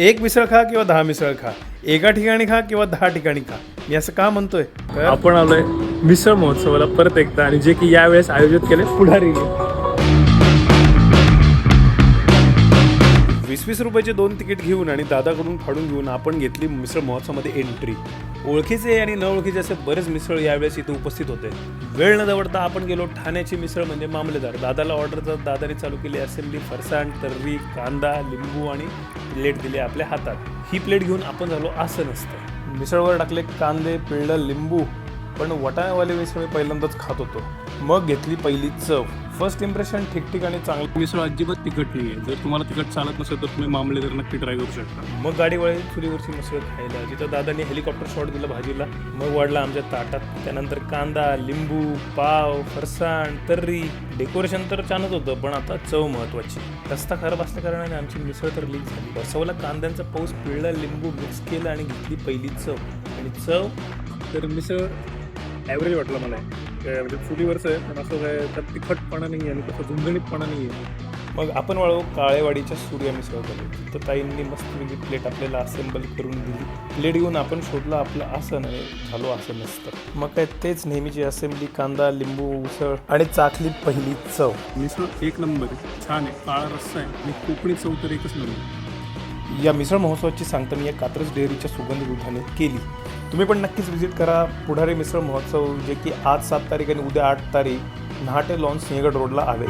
एक मिसळ खा किंवा 10 मिसळ खा, एका ठिकाणी खा किंवा 10 ठिकाणी खा, मी असं का म्हणतोय? आपण आलोय मिसळ महोत्सवाला परत एकदा, आणि जे की यावेळेस आयोजित केले पुढारी. 20-20 रुपयाचे 2 तिकीट घेऊन आणि दादाकडून फाडून घेऊन आपण घेतली मिसळ महोत्सवामध्ये एंट्री. ओळखीचे आणि न ओळखीचे असे बरेच मिसळ यावेळेस इथे उपस्थित होते. वेळ न दवडता आपण गेलो ठाण्याची मिसळ म्हणजे मामलेदार. दादाला ऑर्डर दादाने चालू केली असेंब्ली. फरसाण, तर्री, कांदा, लिंबू आणि प्लेट दिली आपल्या हातात. ही प्लेट घेऊन आपण झालो असं नसतं. मिसळवर टाकले कांदे, पिळलं लिंबू. पण वटाण्यावाले मिसळ मी पहिल्यांदाच खात होतो. मग घेतली पहिली चव. फर्स्ट इम्प्रेशन ठिकठिक आणि चांगलं. मिसळ अजिबात तिखट नाही आहे. जर तुम्हाला तिखट चालत नसेल तर तुम्ही मामलेदार नक्की ट्राय करू शकता. मग गाडी वळली चुलीवरची मिसळ खायला, जिथं दादाने हेलिकॉप्टर शॉट दिला भाजीला. मग वाढला आमच्या ताटात. त्यानंतर कांदा, लिंबू, पाव, फरसाण, तर्री. डेकोरेशन तर छानच होतं, पण आता चव महत्वाची. रस्ता खराब असल्या कारणाने आमची मिसळ तर लीक झाली. बसवला कांद्यांचा पाऊस, पिळला लिंबू, मिक्स केलं आणि घेतली पहिली चव. आणि चव तर मिसळ ॲव्हरेज वाटला मला. म्हणजे चुलीवरचं आहे, पण असं काय त्यात तिखटपणा नाही आहे आणि तसं झुंझणीतपणा नाही आहे. मग आपण वळू काळेवाडीच्या सूर्य मिसळकडे. तिथं ताईंनी मस्तपैकी प्लेट आपल्याला असेंबल करून दिली. प्लेट घेऊन आपण शोधलं आपलं आसन आणि झालो असं नसतं. मग काय तेच नेहमीची असेंब्ली, कांदा, लिंबू, उसळ आणि चाखली पहिली चव. मिसळ एक नंबर आहे, छान आहे, काळा रस्सा आहे आणि कोकणी चव तर एकच नंबर. या मिसळ महोत्सवाची सांगता मी या कात्रज डेअरीच्या सुगंधी दुधाने केली. तुम्ही पण नक्कीच व्हिजिट करा पुढारी मिसळ महोत्सव, जे की आज 7 तारीख आणि उद्या 8 तारीख न्हाटे लॉन सिंहगड रोडला आहे.